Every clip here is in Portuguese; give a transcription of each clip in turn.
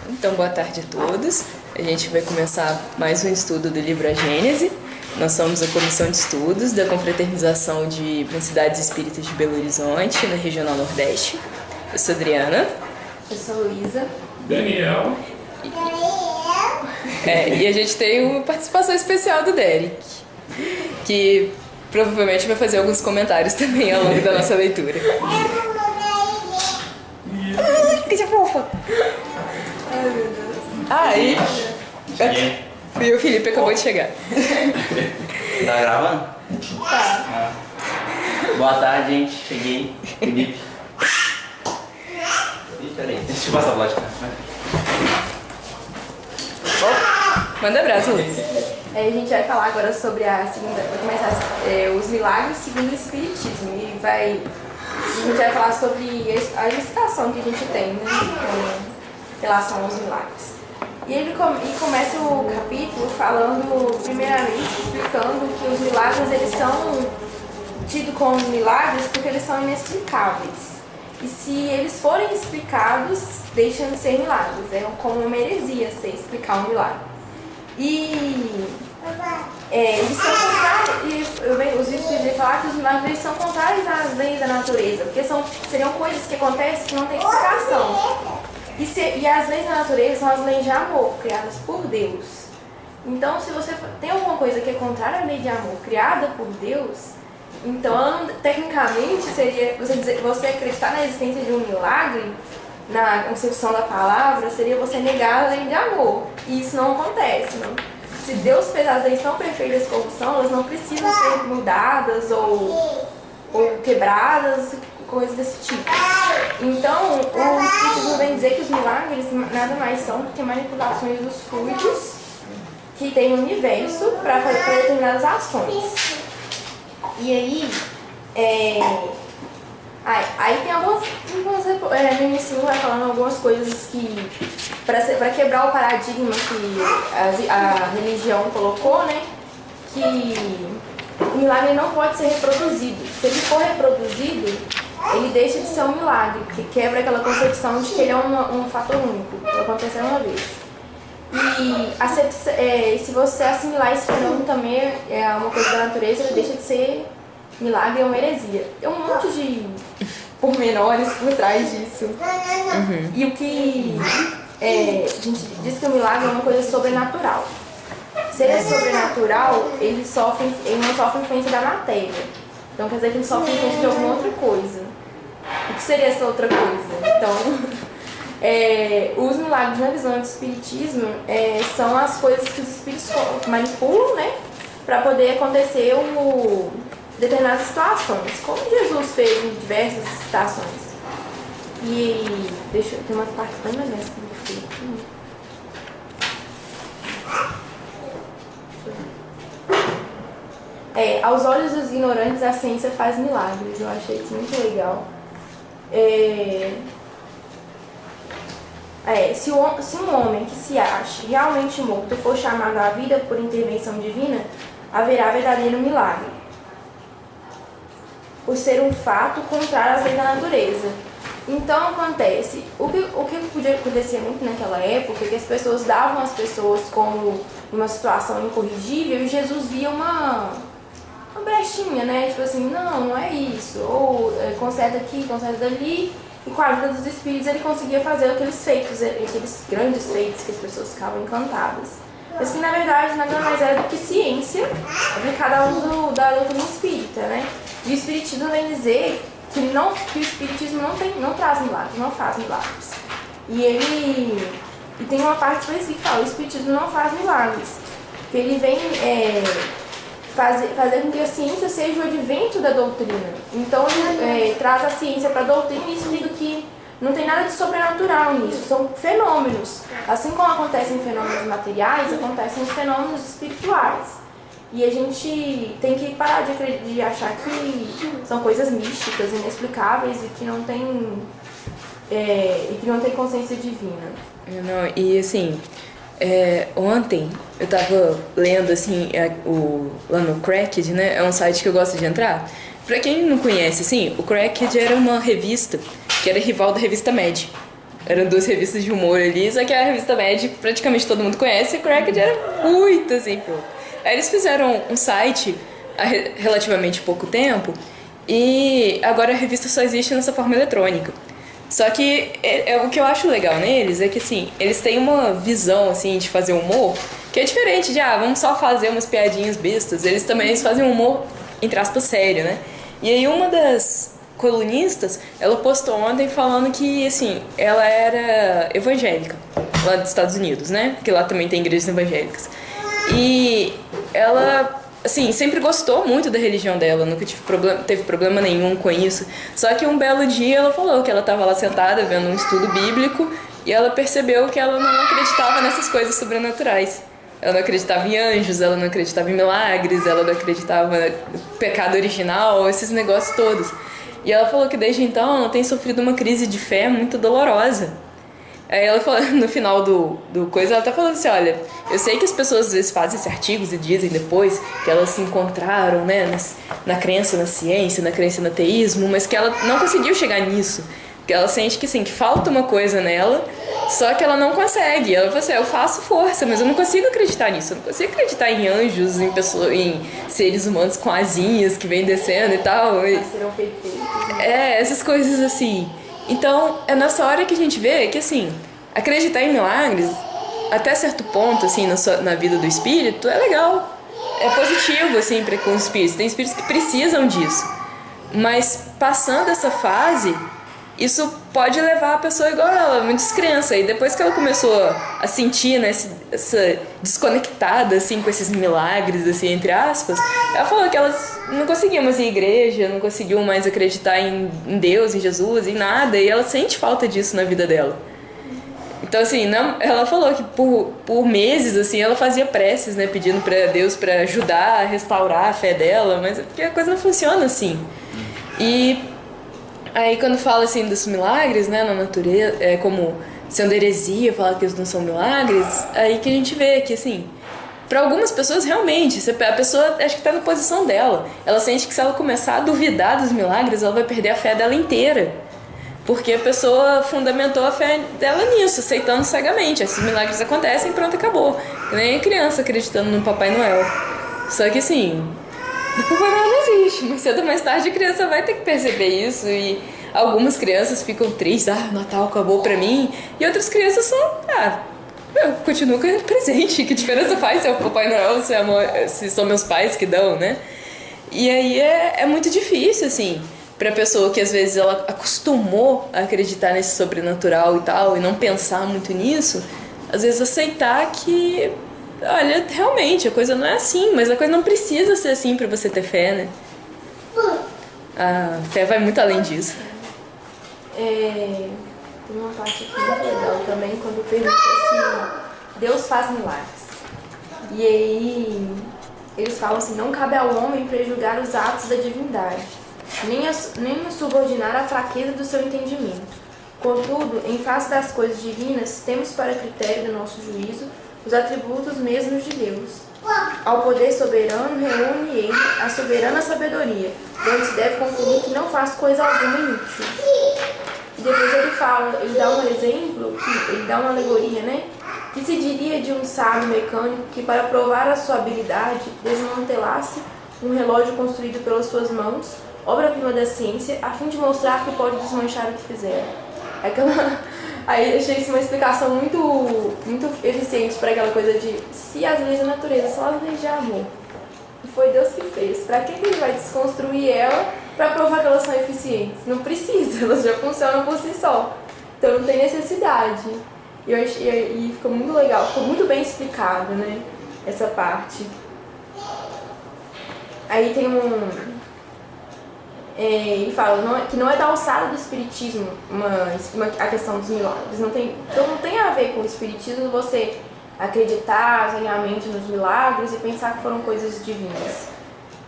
Então, boa tarde a todos. A gente vai começar mais um estudo do livro A Gênese. Nós somos a Comissão de Estudos da Confraternização de Mocidades Espíritas de Belo Horizonte, na Regional Nordeste. Eu sou Adriana. Eu sou Luísa. Daniel. E a gente tem uma participação especial do Derek, que provavelmente vai fazer alguns comentários também ao longo da nossa leitura. Que fofa! Ai, meu Deus. E o Felipe acabou de chegar. Tá gravando? Tá. Boa tarde, gente. Cheguei. Felipe. Ih, peraí. Deixa eu passar a plástica. Manda abraço, Luiz. A gente vai falar agora sobre a segunda. Vai começar os milagres segundo o Espiritismo. E a gente vai falar sobre a explicação que a gente tem, né, em relação aos milagres. E ele começa o capítulo falando, primeiramente, explicando que os milagres eles são tidos como milagres porque eles são inexplicáveis. E se eles forem explicados, deixam de ser milagres. É como uma heresia você explicar um milagre. E eles são contrários, os espíritos vão falar que os milagres são contrários às leis da natureza, porque seriam coisas que acontecem que não tem explicação. E as leis da natureza são as leis de amor, criadas por Deus. Então, se você tem alguma coisa que é contrária à lei de amor, criada por Deus, então, tecnicamente, seria você acreditar na existência de um milagre, na concepção da palavra, seria você negar a lei de amor. E isso não acontece, não. Se Deus fez as leis tão perfeitas como são, elas não precisam ser mudadas ou quebradas, coisas desse tipo. Então, o Espiritismo vem dizer que os milagres nada mais são do que manipulações dos fluidos que tem no universo para fazer determinadas ações. E aí tem algumas no início vai falando algumas coisas que para quebrar o paradigma que a religião colocou, né, que o milagre não pode ser reproduzido. Se ele for reproduzido, ele deixa de ser um milagre, que quebra aquela concepção de que ele é um fator único, que acontece uma vez. E se você assimilar esse fenômeno também é uma coisa da natureza, ele deixa de ser milagre, é uma heresia. Tem um monte de pormenores por trás disso. Uhum. E o que a gente diz que o milagre é uma coisa sobrenatural. Se ele é sobrenatural, ele não sofre influência da matéria. Então quer dizer que ele sofre influência de alguma outra coisa. O que seria essa outra coisa? Então, os milagres na visão do Espiritismo são as coisas que os espíritos manipulam, né, para poder acontecer determinadas situações, como Jesus fez em diversas situações. E deixa eu ter umas partes bem mais nessa que eu fiz. Aos olhos dos ignorantes, a ciência faz milagres. Eu achei isso muito legal. Se um homem que se ache realmente morto for chamado à vida por intervenção divina, haverá verdadeiro milagre, por ser um fato contrário às leis da natureza. Então acontece, o que podia acontecer muito naquela época é que as pessoas davam as pessoas como uma situação incorrigível e Jesus via uma brechinha, né? Tipo assim, não é isso, ou conserta aqui, conserta dali, e com a ajuda dos espíritos ele conseguia fazer aqueles feitos, aqueles grandes feitos que as pessoas ficavam encantadas. Mas que na verdade nada mais era do que ciência aplicada ao uso da doutrina espírita, né? E o Espiritismo vem dizer que o Espiritismo não traz milagres, não faz milagres. E tem uma parte específica que fala: o Espiritismo não faz milagres. Que ele vem fazer com que a ciência seja o advento da doutrina. Então ele traz a ciência para a doutrina e explica que não tem nada de sobrenatural nisso, são fenômenos. Assim como acontecem fenômenos materiais, acontecem os fenômenos espirituais. E a gente tem que parar de achar que são coisas místicas, inexplicáveis e que não tem consciência divina. Não, e assim, ontem eu tava lendo assim, lá no Cracked, né? É um site que eu gosto de entrar. Pra quem não conhece, assim, o Cracked era uma revista que era rival da revista Mad. Eram duas revistas de humor ali, só que a revista Mad praticamente todo mundo conhece, e a Cracked era muito assim, pô. Aí eles fizeram um site há relativamente pouco tempo e agora a revista só existe nessa forma eletrônica. Só que o que eu acho legal neles é que, assim, eles têm uma visão, assim, de fazer humor que é diferente de, vamos só fazer umas piadinhas bestas. Eles fazem um humor, entre aspas, sério, né? E aí uma das colunistas, ela postou ontem falando que, assim, ela era evangélica, lá dos Estados Unidos, né? Porque lá também tem igrejas evangélicas. E ela, assim, sempre gostou muito da religião dela, nunca teve problema nenhum com isso. Só que um belo dia ela falou que ela estava lá sentada vendo um estudo bíblico e ela percebeu que ela não acreditava nessas coisas sobrenaturais. Ela não acreditava em anjos, ela não acreditava em milagres, ela não acreditava no pecado original, esses negócios todos. E ela falou que desde então ela tem sofrido uma crise de fé muito dolorosa. Aí ela falou, no final do coisa, ela tá falando assim, olha, eu sei que as pessoas às vezes fazem esses artigos e dizem depois que elas se encontraram, né, na crença na ciência, na crença no ateísmo, mas que ela não conseguiu chegar nisso. Que ela sente que, assim, que falta uma coisa nela, só que ela não consegue. Ela fala assim, eu faço força, mas eu não consigo acreditar nisso. Eu não consigo acreditar em anjos, em seres humanos com asinhas que vêm descendo e tal. Serão perfeitos, né? Essas coisas assim. Então, é nessa hora que a gente vê que, assim, acreditar em milagres, até certo ponto, assim, na vida do espírito, é legal. É positivo, assim, com os espíritos. Tem espíritos que precisam disso. Mas, passando essa fase, isso pode levar a pessoa igual ela, uma descrença. E depois que ela começou a sentir, né, essa desconectada, assim, com esses milagres, assim, entre aspas, ela falou que elas não conseguiam mais ir à igreja, não conseguiam mais acreditar em Deus, em Jesus, em nada. E ela sente falta disso na vida dela. Então, assim, ela falou que por meses, assim, ela fazia preces, né, pedindo pra Deus pra ajudar a restaurar a fé dela, mas porque a coisa não funciona assim. E aí quando fala assim dos milagres, né, na natureza, é como sendo heresia falar que eles não são milagres, aí que a gente vê que, assim, para algumas pessoas realmente, a pessoa acho que tá na posição dela. Ela sente que se ela começar a duvidar dos milagres, ela vai perder a fé dela inteira. Porque a pessoa fundamentou a fé dela nisso, aceitando cegamente. Esses milagres acontecem e pronto, acabou. Que nem a criança acreditando no Papai Noel. Só que, assim, o Papai Noel não existe, mas cedo ou mais tarde a criança vai ter que perceber isso. E algumas crianças ficam tristes, o Natal acabou pra mim. E outras crianças são, eu continuo ganhando presente. Que diferença faz se é o Papai Noel, se são meus pais que dão, né? E aí é muito difícil, assim, pra pessoa que às vezes ela acostumou a acreditar nesse sobrenatural e tal, e não pensar muito nisso, às vezes aceitar que, olha, realmente, a coisa não é assim, mas a coisa não precisa ser assim pra você ter fé, né? A fé vai muito além disso. Tem uma parte aqui muito legal também, quando pergunta se Deus faz milagres. E aí eles falam assim, não cabe ao homem prejulgar os atos da divindade, nem subordinar a fraqueza do seu entendimento. Contudo, em face das coisas divinas, temos para critério do nosso juízo os atributos mesmos de Deus. Ao poder soberano reúne ele a soberana sabedoria, de onde se deve concluir que não faz coisa alguma inútil. E depois ele dá um exemplo, ele dá uma alegoria, né? Que se diria de um sábio mecânico que, para provar a sua habilidade, desmantelasse um relógio construído pelas suas mãos, obra-prima da ciência, a fim de mostrar que pode desmanchar o que fizer. Aí eu achei isso uma explicação muito, muito eficiente para aquela coisa de se as leis da natureza são as leis de amor, e foi Deus que fez, para que ele vai desconstruir ela para provar que elas são eficientes? Não precisa, elas já funcionam por si só, então não tem necessidade. E ficou muito legal, ficou muito bem explicado, né, essa parte. Aí tem ele fala que não é da alçada do espiritismo a questão dos milagres. Então não tem a ver com o espiritismo você acreditar cegamente nos milagres e pensar que foram coisas divinas.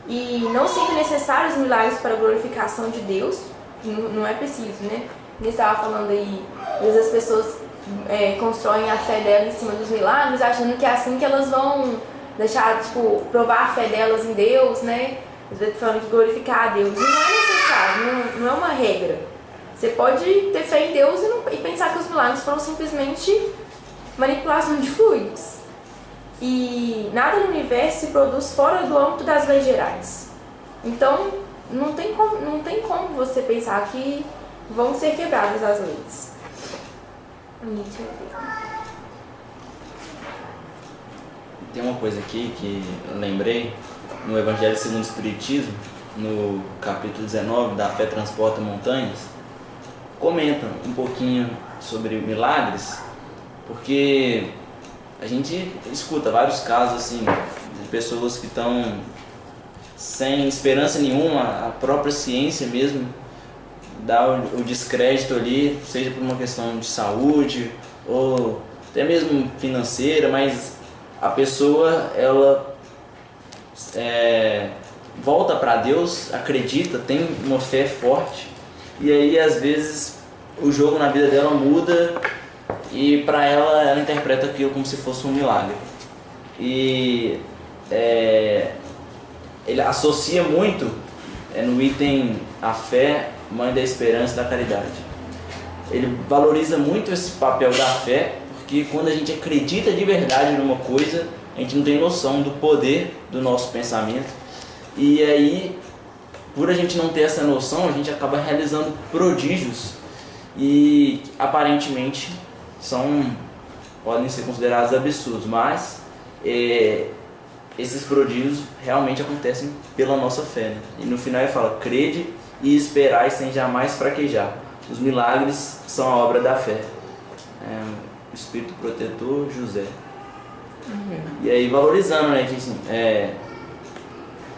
E não sempre necessários milagres para a glorificação de Deus, não é preciso, né? Ele estava falando aí, às vezes as pessoas constroem a fé dela em cima dos milagres, achando que é assim que elas vão deixar, tipo, provar a fé delas em Deus, né? Às vezes falando que glorificar a Deus. E não é necessário, não é uma regra. Você pode ter fé em Deus e pensar que os milagres foram simplesmente manipulação de fluidos. E nada no universo se produz fora do âmbito das leis gerais. Então, não tem como você pensar que vão ser quebradas as leis. Tem uma coisa aqui que eu lembrei, no Evangelho segundo o Espiritismo, no capítulo 19, da Fé Transporta Montanhas, comenta um pouquinho sobre milagres, porque a gente escuta vários casos assim, de pessoas que estão sem esperança nenhuma, a própria ciência mesmo dá o descrédito ali, seja por uma questão de saúde ou até mesmo financeira, mas a pessoa ela volta para Deus, acredita, tem uma fé forte, e aí às vezes o jogo na vida dela muda e para ela interpreta aquilo como se fosse um milagre. E ele associa muito no item a fé, mãe da esperança e da caridade. Ele valoriza muito esse papel da fé, porque quando a gente acredita de verdade numa coisa, a gente não tem noção do poder do nosso pensamento. E aí, por a gente não ter essa noção, a gente acaba realizando prodígios e aparentemente podem ser considerados absurdos, mas esses prodígios realmente acontecem pela nossa fé, né? E no final ele fala: crede e esperai sem jamais fraquejar. Os milagres são a obra da fé. O Espírito Protetor José. E aí valorizando, né, que assim,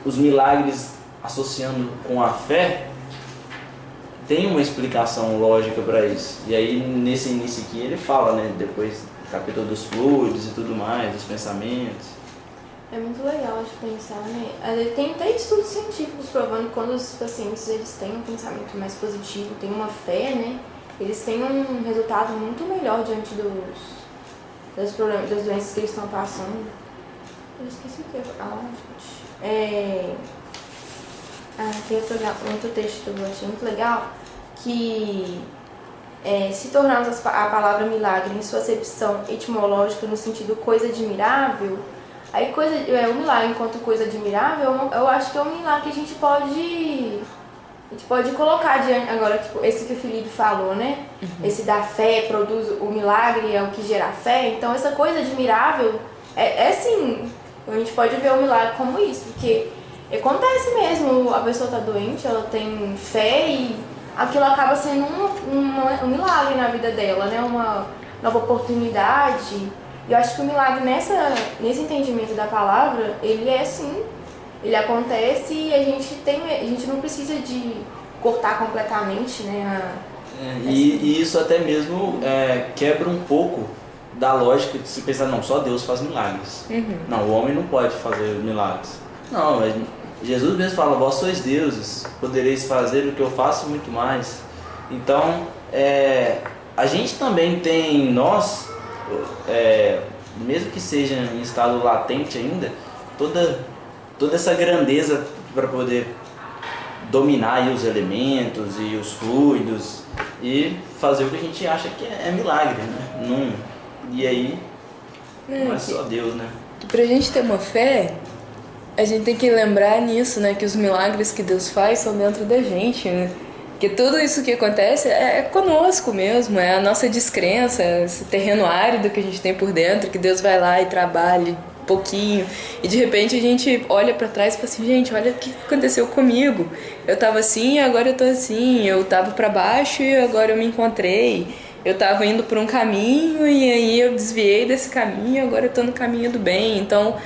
os milagres associando com a fé tem uma explicação lógica para isso. E aí nesse início aqui ele fala, né, depois do capítulo dos fluidos e tudo mais, dos pensamentos. É muito legal de pensar, né? Tem até estudos científicos provando que quando os pacientes eles têm um pensamento mais positivo, têm uma fé, né? Eles têm um resultado muito melhor diante dos problemas, das doenças que eles estão passando. Eu esqueci o que eu ia falar, gente. Tem outro texto que eu achei muito legal, que se tornarmos a palavra milagre em sua acepção etimológica no sentido coisa admirável, aí o milagre enquanto coisa admirável, eu acho que é um milagre que a gente pode colocar diante, agora, tipo, esse que o Felipe falou, né? Uhum. Esse da fé produz o milagre, é o que gera fé. Então essa coisa admirável sim, a gente pode ver o milagre como isso, porque acontece mesmo, a pessoa tá doente, ela tem fé e aquilo acaba sendo um milagre na vida dela, né? Uma nova oportunidade. E eu acho que o milagre nesse entendimento da palavra, ele ele acontece e a gente não precisa de cortar completamente, né? E isso até mesmo quebra um pouco da lógica de se pensar, não, só Deus faz milagres. Uhum. Não, o homem não pode fazer milagres. Não, Jesus mesmo fala: vós sois deuses, podereis fazer o que eu faço muito mais. Então, a gente também tem, mesmo que seja em estado latente ainda, toda essa grandeza para poder dominar aí os elementos e os fluidos e fazer o que a gente acha que é milagre, né? E aí, não é só Deus, né? Pra gente ter uma fé, a gente tem que lembrar nisso, né? Que os milagres que Deus faz são dentro da gente, né? Que tudo isso que acontece é conosco mesmo, é a nossa descrença, esse terreno árido que a gente tem por dentro, que Deus vai lá e trabalha um pouquinho, e de repente a gente olha pra trás e fala assim: gente, olha o que aconteceu comigo, eu tava assim e agora eu tô assim, eu tava pra baixo e agora eu me encontrei, eu tava indo por um caminho e aí eu desviei desse caminho e agora eu tô no caminho do bem. Então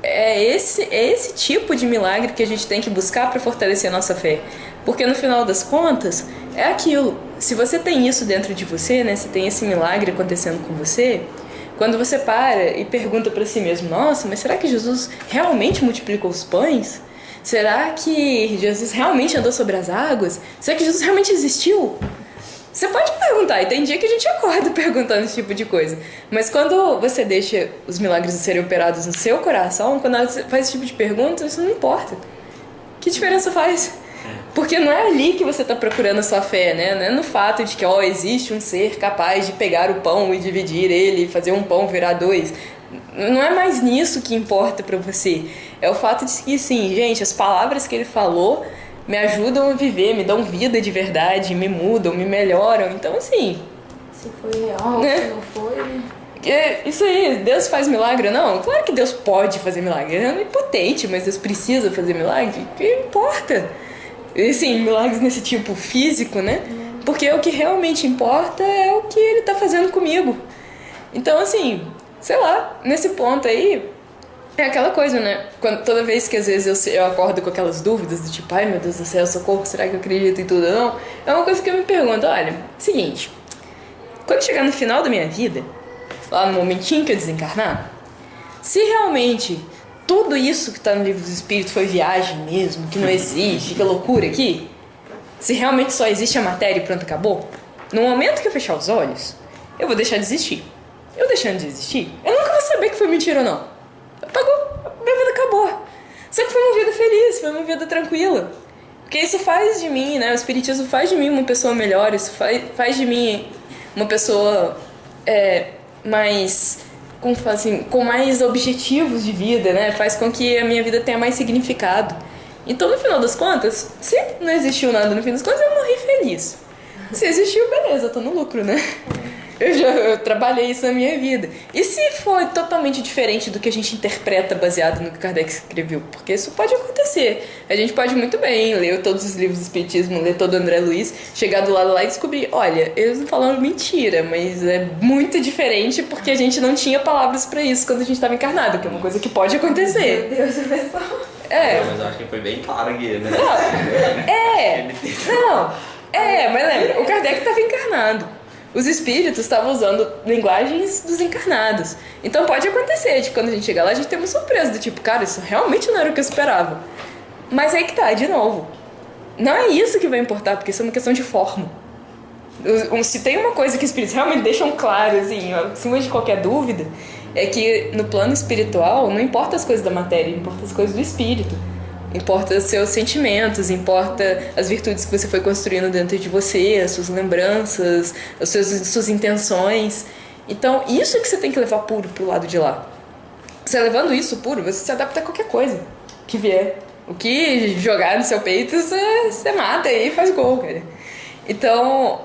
é esse tipo de milagre que a gente tem que buscar para fortalecer a nossa fé, porque no final das contas é aquilo, se você tem isso dentro de você, né, se tem esse milagre acontecendo com você, quando você para e pergunta para si mesmo: nossa, mas será que Jesus realmente multiplicou os pães? Será que Jesus realmente andou sobre as águas? Será que Jesus realmente existiu? Você pode perguntar, e tem dia que a gente acorda perguntando esse tipo de coisa. Mas quando você deixa os milagres serem operados no seu coração, quando você faz esse tipo de pergunta, isso não importa. Que diferença faz? Porque não é ali que você está procurando a sua fé, né? Não é no fato de que, existe um ser capaz de pegar o pão e dividir ele, fazer um pão virar dois. Não é mais nisso que importa para você. É o fato de que, sim, gente, as palavras que ele falou me ajudam a viver, me dão vida de verdade, me mudam, me melhoram. Então, assim... Se foi real, né? Se não foi... Isso aí, Deus faz milagre? Não, claro que Deus pode fazer milagre. É impotente, mas Deus precisa fazer milagre? O que importa? E, sim, milagres nesse tipo físico, né? Porque o que realmente importa é o que ele tá fazendo comigo. Então, assim, sei lá, nesse ponto aí, é aquela coisa, né? Toda vez que às vezes eu acordo com aquelas dúvidas do tipo, ai meu Deus do céu, socorro, será que eu acredito em tudo ou não? É uma coisa que eu me pergunto, olha, seguinte, quando chegar no final da minha vida, lá no momentinho que eu desencarnar, se realmente tudo isso que está no livro dos espíritos foi viagem mesmo, que não existe, que loucura aqui, se realmente só existe a matéria e pronto, acabou, no momento que eu fechar os olhos, eu vou deixar de existir. Eu deixando de existir, eu nunca vou saber que foi mentira ou não. Apagou, minha vida acabou. Só que foi uma vida feliz, foi uma vida tranquila. Porque isso faz de mim, né? O espiritismo faz de mim uma pessoa melhor, isso faz de mim uma pessoa mais, com mais objetivos de vida, né? Faz com que a minha vida tenha mais significado. Então, no final das contas, se não existiu nada no fim das contas, eu morri feliz. Se existiu, beleza, eu tô no lucro, né? Eu trabalhei isso na minha vida. E se foi totalmente diferente do que a gente interpreta baseado no que Kardec escreveu? Porque isso pode acontecer. A gente pode muito bem ler todos os livros do espiritismo, ler todo o André Luiz, chegar do lado lá e descobrir, olha, eles não falaram mentira, mas é muito diferente porque a gente não tinha palavras pra isso quando a gente estava encarnado, que é uma coisa que pode acontecer. Meu Deus, pessoal. Mas eu acho que foi bem claro aqui, né? Mas lembra, o Kardec estava encarnado. Os espíritos estavam usando linguagens dos encarnados. Então pode acontecer de quando a gente chegar lá, a gente tem uma surpresa do tipo, cara, isso realmente não era o que eu esperava. Mas aí que tá, de novo. Não é isso que vai importar, porque isso é uma questão de forma. Se tem uma coisa que os espíritos realmente deixam claro, assim, acima de qualquer dúvida, é que no plano espiritual não importa as coisas da matéria, importa as coisas do espírito. Importa os seus sentimentos, importa as virtudes que você foi construindo dentro de você, as suas lembranças, as suas intenções. Então, isso é que você tem que levar puro pro lado de lá. Você levando isso puro, você se adapta a qualquer coisa que vier. O que jogar no seu peito, você mata e faz gol, cara. Então,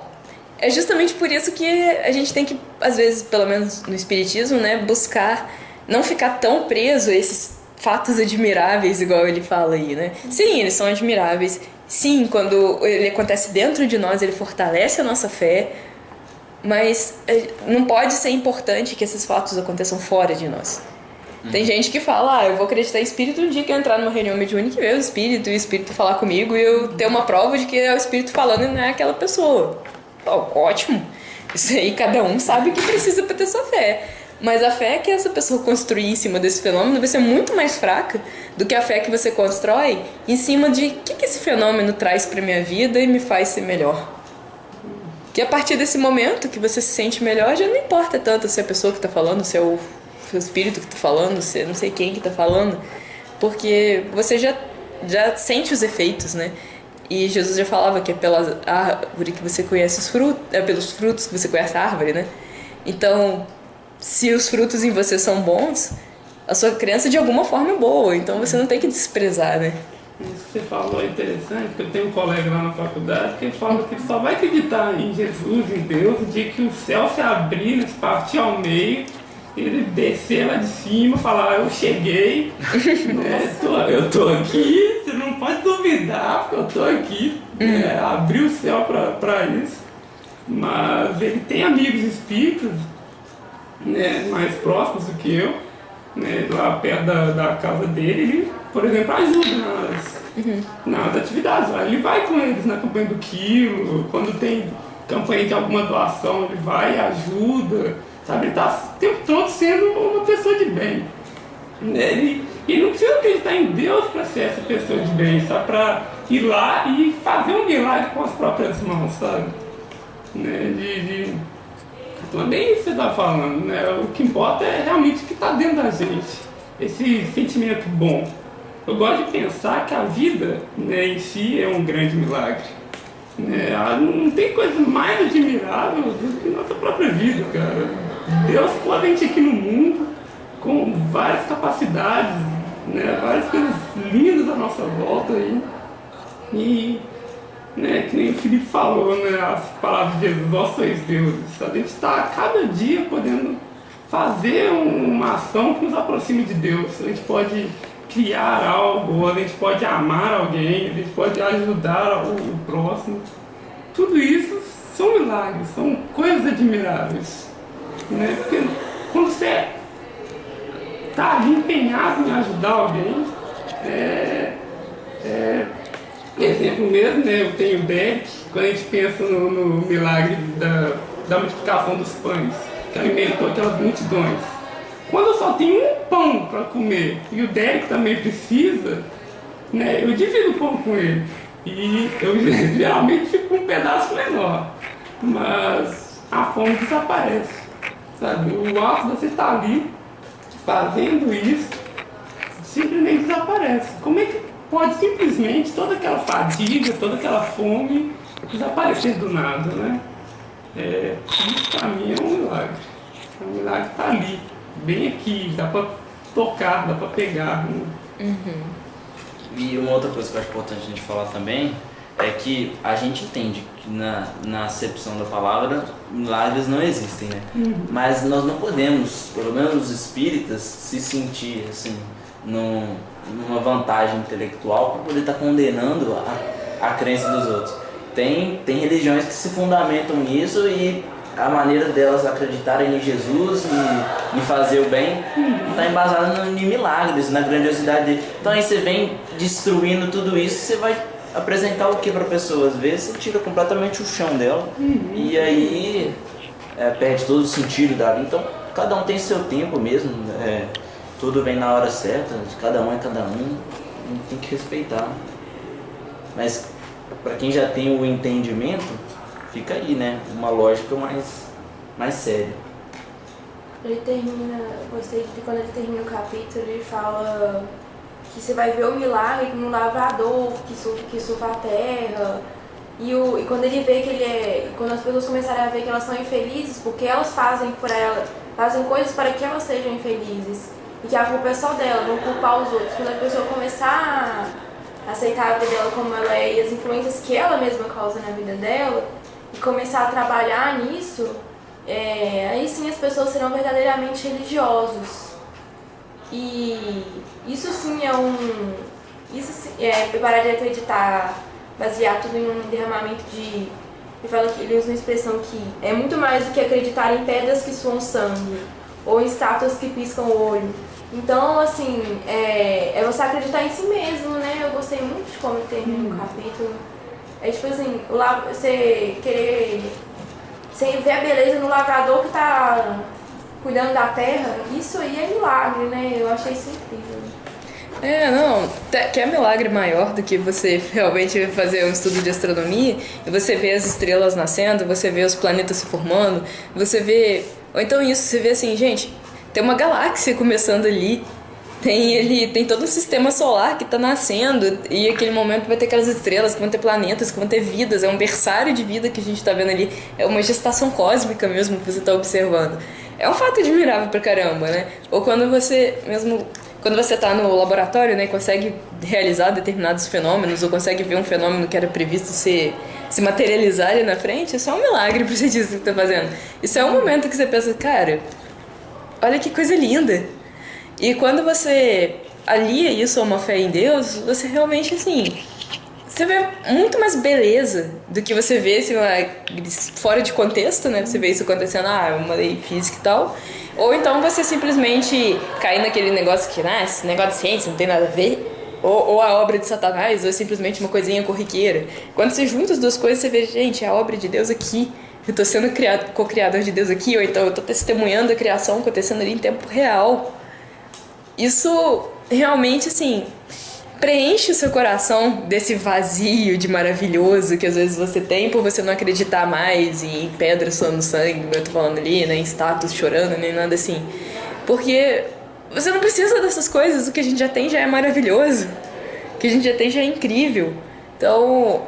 é justamente por isso que a gente tem que, às vezes, pelo menos no espiritismo, né, buscar não ficar tão preso a esses fatos admiráveis, igual ele fala aí, né? Sim, eles são admiráveis. Sim, quando ele acontece dentro de nós, ele fortalece a nossa fé. Mas não pode ser importante que esses fatos aconteçam fora de nós. Tem gente que fala, eu vou acreditar em espírito um dia que eu entrar numa reunião mediúnica e ver o espírito falar comigo e eu ter uma prova de que é o espírito falando e não é aquela pessoa. Ótimo. Isso aí cada um sabe o que precisa para ter sua fé. Mas a fé que essa pessoa construir em cima desse fenômeno vai ser muito mais fraca do que a fé que você constrói em cima de o que esse fenômeno traz para minha vida e me faz ser melhor. Que a partir desse momento que você se sente melhor, já não importa tanto se é a pessoa que está falando, se é o espírito que está falando, se é não sei quem que está falando, porque você já sente os efeitos, né? E Jesus já falava que é pela árvore que você conhece os frutos, é pelos frutos que você conhece a árvore, né? Então, se os frutos em você são bons, a sua crença de alguma forma é boa, então você não tem que desprezar, né? Isso que você falou é interessante, porque eu tenho um colega lá na faculdade que fala que ele só vai acreditar em Jesus, em Deus, o dia que o céu se abrir, se partir ao meio, ele descer lá de cima, falar, eu cheguei, né, eu tô aqui, você não pode duvidar, porque eu tô aqui, né, abrir o céu pra isso. Mas ele tem amigos espíritos, né, mais próximos do que eu, né, lá perto da casa dele, ele, por exemplo, ajuda nas atividades. Ele vai com eles na campanha do quilo, quando tem campanha de alguma doação, ele vai e ajuda, sabe? Ele está o tempo todo sendo uma pessoa de bem. Né? Ele não precisa acreditar em Deus para ser essa pessoa de bem, sabe? Para ir lá e fazer um milagre com as próprias mãos, sabe? Né? Então é bem isso que você está falando, né? O que importa é realmente o que está dentro da gente, esse sentimento bom, eu gosto de pensar que a vida, né, em si é um grande milagre. Né? Não tem coisa mais admirável do que nossa própria vida, cara. Deus pôs a gente aqui no mundo com várias capacidades, né, várias coisas lindas à nossa volta aí. E, né, que nem o Felipe falou, né, as palavras de Jesus, vós sois deuses. A gente está a cada dia podendo fazer uma ação que nos aproxime de Deus. A gente pode criar algo, a gente pode amar alguém, a gente pode ajudar o próximo. Tudo isso são milagres, são coisas admiráveis. Né? Porque quando você está ali empenhado em ajudar alguém, exemplo mesmo, né? Eu tenho o Derek, quando a gente pensa no milagre da multiplicação dos pães, que alimentou aquelas multidões. Quando eu só tenho um pão para comer e o Derek também precisa, né, eu divido o pão com ele. E eu geralmente fico com um pedaço menor, mas a fome desaparece. Sabe? O ato de você estar ali fazendo isso simplesmente desaparece. Como é que pode simplesmente toda aquela fadiga, toda aquela fome desaparecer do nada, né? Isso para mim é um milagre. É um milagre estar ali, bem aqui, dá para tocar, dá para pegar. Né? Uhum. E uma outra coisa que eu acho importante a gente falar também é que a gente entende que na acepção da palavra milagres não existem, né? Mas nós não podemos, pelo menos os espíritas, se sentir assim numa vantagem intelectual para poder estar condenando a crença dos outros. Tem religiões que se fundamentam nisso e a maneira delas acreditarem em Jesus e fazer o bem está embasada em milagres, na grandiosidade dele. Então aí você vem destruindo tudo isso, você vai apresentar o que para a pessoa? Às vezes você tira completamente o chão dela e aí perde todo o sentido da vida. Então cada um tem seu tempo mesmo, tudo vem na hora certa, cada um é cada um, tem que respeitar. Mas para quem já tem o entendimento, fica aí, né? Uma lógica mais séria. Ele termina, eu gostei de quando ele termina o capítulo, ele fala que você vai ver o milagre no lavrador que surfa a terra. E quando ele vê que quando as pessoas começarem a ver que elas são infelizes, porque elas fazem coisas para que elas sejam infelizes. E que a culpa é só dela, não culpar os outros. Quando a pessoa começar a aceitar a vida dela como ela é e as influências que ela mesma causa na vida dela, e começar a trabalhar nisso, aí sim as pessoas serão verdadeiramente religiosos. E isso sim parar de acreditar, basear tudo em um derramamento de... Ele usa uma expressão que é muito mais do que acreditar em pedras que suam sangue, ou em estátuas que piscam o olho. Então, assim, é você acreditar em si mesmo, né? Eu gostei muito de como ele termina o capítulo. É tipo assim, você ver a beleza no lavrador que tá cuidando da terra, isso aí é milagre, né? Eu achei isso incrível. Quer milagre maior do que você realmente fazer um estudo de astronomia e você vê as estrelas nascendo, você vê os planetas se formando, você vê... Ou então isso, você vê assim, gente, tem uma galáxia começando ali, tem todo um sistema solar que está nascendo e aquele momento vai ter aquelas estrelas, que vão ter planetas, que vão ter vidas, é um berçário de vida que a gente está vendo ali, é uma gestação cósmica mesmo que você está observando. É um fato admirável pra caramba, né? Ou quando você está no laboratório, né, consegue realizar determinados fenômenos ou consegue ver um fenômeno que era previsto se materializar ali na frente, isso é um milagre pra você dizer o que está fazendo. Isso é um momento que você pensa, cara, olha que coisa linda. E quando você alia isso a uma fé em Deus, você realmente, assim, você vê muito mais beleza do que você vê fora de contexto, né? Você vê isso acontecendo, uma lei física e tal. Ou então você simplesmente cair naquele negócio que, esse negócio de ciência não tem nada a ver. Ou a obra de Satanás, ou simplesmente uma coisinha corriqueira. Quando você junta as duas coisas, você vê, gente, a obra de Deus aqui. Eu tô sendo co-criador de Deus aqui, ou então eu tô testemunhando a criação acontecendo ali em tempo real. Isso realmente, assim, preenche o seu coração desse vazio de maravilhoso que às vezes você tem por você não acreditar mais em pedras suando sangue, como eu tô falando ali, né, em estátuas chorando, nem nada assim. Porque você não precisa dessas coisas, o que a gente já tem já é maravilhoso, o que a gente já tem já é incrível. Então,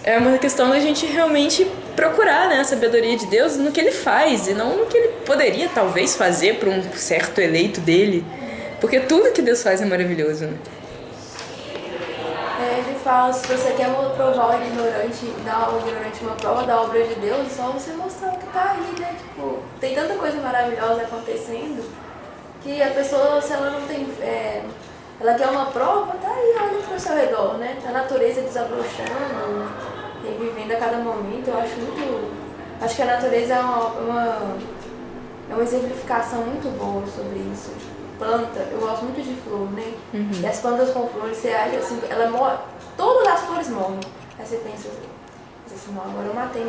é uma questão da gente realmente procurar, né, a sabedoria de Deus no que Ele faz e não no que Ele poderia talvez fazer para um certo eleito dele, porque tudo que Deus faz é maravilhoso, né? Ele fala, se você quer provar o ignorante, dar ao ignorante uma prova da obra de Deus, é só você mostrar o que tá aí, né? Tipo, tem tanta coisa maravilhosa acontecendo que a pessoa, se ela não tem... ela quer uma prova, tá aí, olha pro seu redor, né? A natureza desabrochando, vivendo a cada momento, eu acho muito... Acho que a natureza é uma exemplificação muito boa sobre isso. Planta, eu gosto muito de flor, né? E as plantas com flores, você acha assim, ela morre, todas as flores morrem. Aí você pensa assim, não, agora eu matei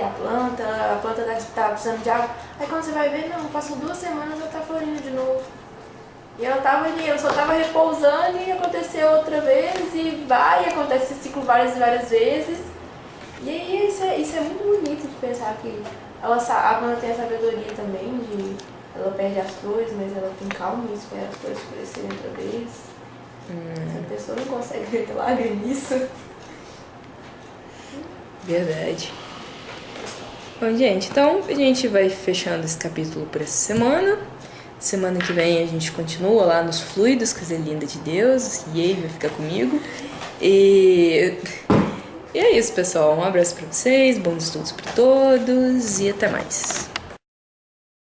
a planta tá precisando de água. Aí quando você vai ver, não, passou 2 semanas, ela tá florindo de novo. E ela tava ali, eu só tava repousando e aconteceu outra vez, e acontece esse ciclo várias e várias vezes. E aí isso é muito bonito de pensar que a planta tem a sabedoria também de... Ela perde as flores, mas ela tem calma e espera as flores crescerem outra vez. A pessoa não consegue ver milagre nisso. Verdade. Bom, gente, então a gente vai fechando esse capítulo por essa semana. Semana que vem a gente continua lá nos fluidos, coisa linda de Deus. E aí vai ficar comigo. E é isso, pessoal. Um abraço pra vocês, bons estudos pra todos e até mais.